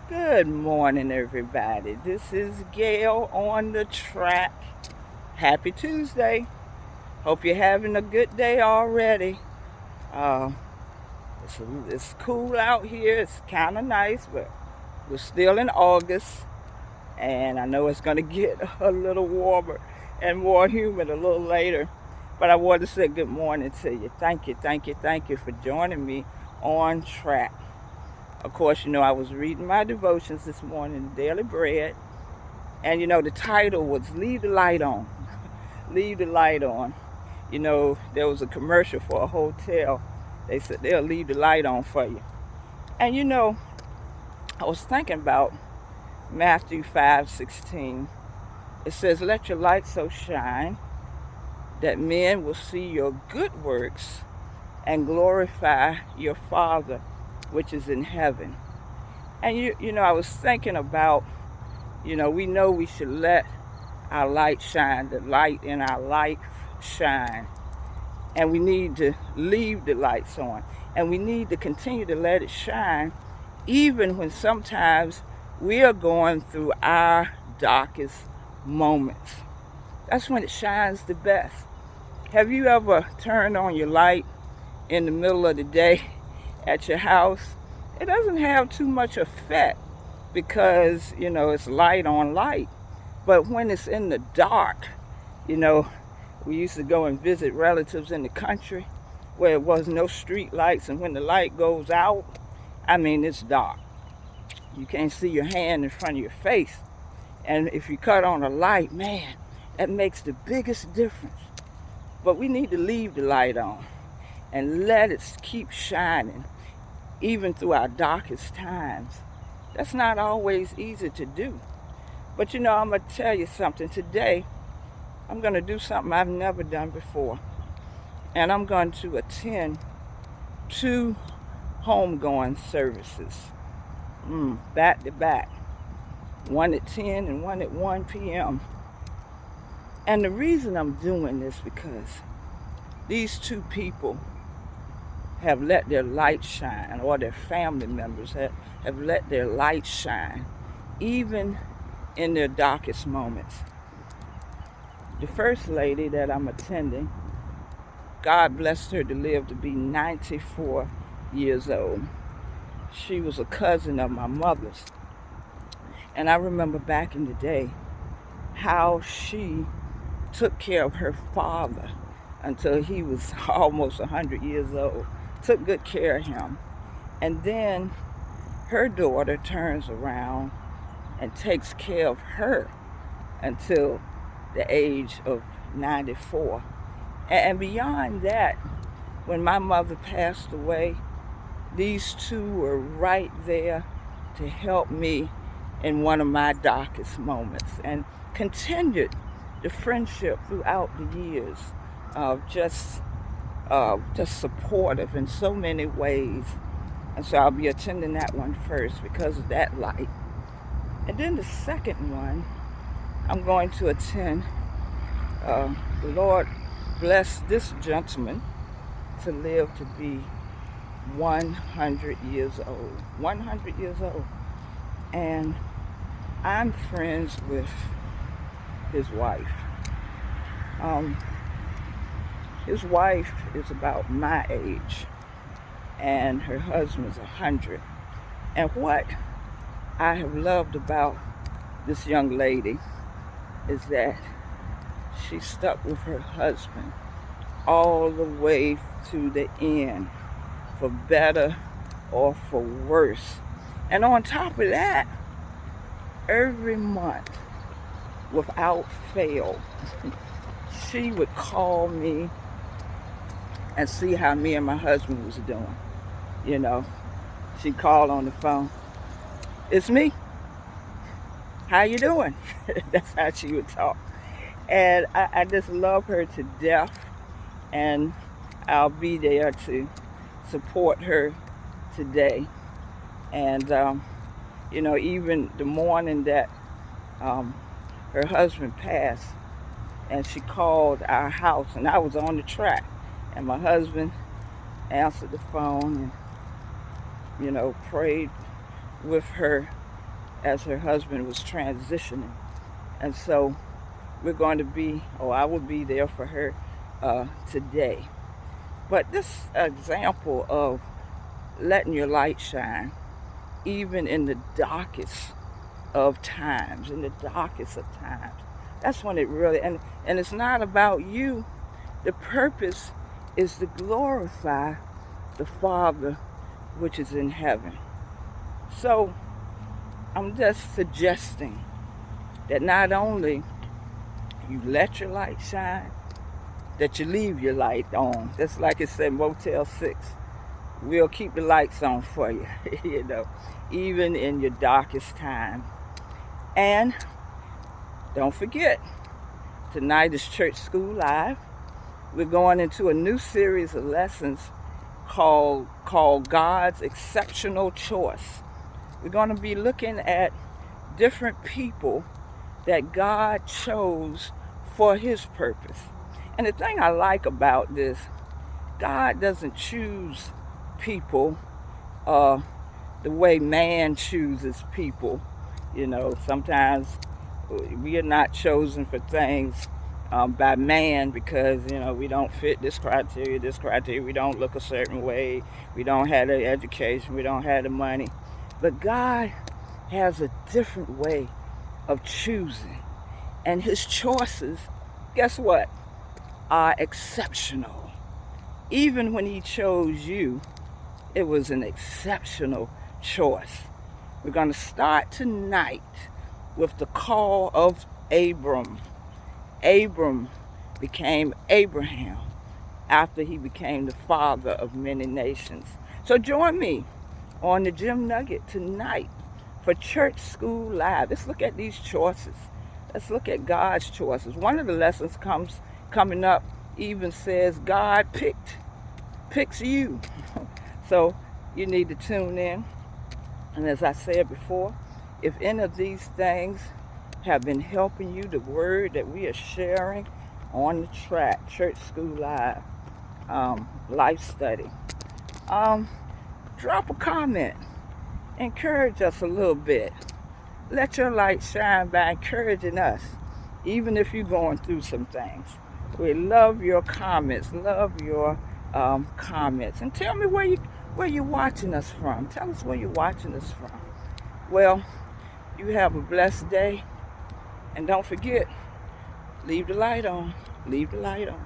Good morning, everybody. This is Gail on the track. Happy Tuesday. Hope you're having a good day already. Uh, it's cool out here. It's kind of nice, but we're still in August, and I know it's going to get a little warmer and more humid a little later. But I want to say good morning to you. Thank you for joining me on track. Of course, I was reading my devotions this morning, Daily Bread. And the title was Leave the Light On. Leave the light on. There was a commercial for a hotel. They said they'll leave the light on for you. And I was thinking about Matthew 5:16. It says, "Let your light so shine that men will see your good works and glorify your Father which is in heaven." And I was thinking about, we know we should let our light shine, the light in our life shine. And we need to leave the lights on. And we need to continue to let it shine, even when sometimes we are going through our darkest moments. That's when it shines the best. Have you ever turned on your light in the middle of the day at your house? It doesn't have too much effect because, it's light on light. But when it's in the dark, we used to go and visit relatives in the country where there was no street lights, and when the light goes out, it's dark. You can't see your hand in front of your face. And if you cut on a light, man, that makes the biggest difference. But we need to leave the light on and let it keep shining, even through our darkest times. That's not always easy to do. But I'm going to tell you something. Today, I'm going to do something I've never done before. And I'm going to attend 2 homegoing services, back to back. One at 10 and one at 1 p.m. And the reason I'm doing this because these 2 people have let their light shine, or their family members have let their light shine, even in their darkest moments. The first lady that I'm attending, God blessed her to live to be 94 years old. She was a cousin of my mother's. And I remember back in the day how she took care of her father until he was almost 100 years old. Took good care of him. And then her daughter turns around and takes care of her until the age of 94. And beyond that, when my mother passed away, these 2 were right there to help me in one of my darkest moments, and continued the friendship throughout the years of just supportive in so many ways. And so I'll be attending that one first because of that light. And then the second one, I'm going to attend. The Lord bless this gentleman to live to be 100 years old. 100 years old. And I'm friends with his wife. His wife is about my age, and her husband's 100. And what I have loved about this young lady is that she stuck with her husband all the way to the end, for better or for worse. And on top of that, every month, without fail, she would call me and see how me and my husband was doing. She'd call on the phone. "It's me. How you doing?" That's how she would talk. And I just love her to death. And I'll be there to support her today. And, even the morning that her husband passed, and she called our house, and I was on the track, and my husband answered the phone and, prayed with her as her husband was transitioning. And so we're going to be, or I will be there for her today. But this example of letting your light shine, even in the darkest of times, that's when it really, and it's not about you. The purpose is to glorify the Father which is in heaven. So I'm just suggesting that not only you let your light shine, that you leave your light on. Just like it said Motel 6, we'll keep the lights on for you, even in your darkest time. And don't forget, tonight is Church School Live. We're going into a new series of lessons called God's Exceptional Choice. We're going to be looking at different people that God chose for his purpose. And the thing I like about this, God doesn't choose people the way man chooses people. Sometimes we are not chosen for things by man because, we don't fit this criteria, we don't look a certain way, we don't have the education, we don't have the money. But God has a different way of choosing. And his choices, guess what, are exceptional. Even when he chose you, it was an exceptional choice. We're going to start tonight with the call of Abram. Abram became Abraham after he became the father of many nations. So join me on the Gem Nugget tonight for Church School Live. Let's look at these choices. Let's look at God's choices. One of the lessons coming up even says God picks you. So you need to tune in. And as I said before, if any of these things have been helping you, the word that we are sharing on the track, Church School Live, life study, drop a comment. Encourage us a little bit. Let your light shine by encouraging us, even if you're going through some things. We love your comments, comments. And tell me where you're watching us from. Tell us where you're watching us from. Well, you have a blessed day. And don't forget, leave the light on. Leave the light on.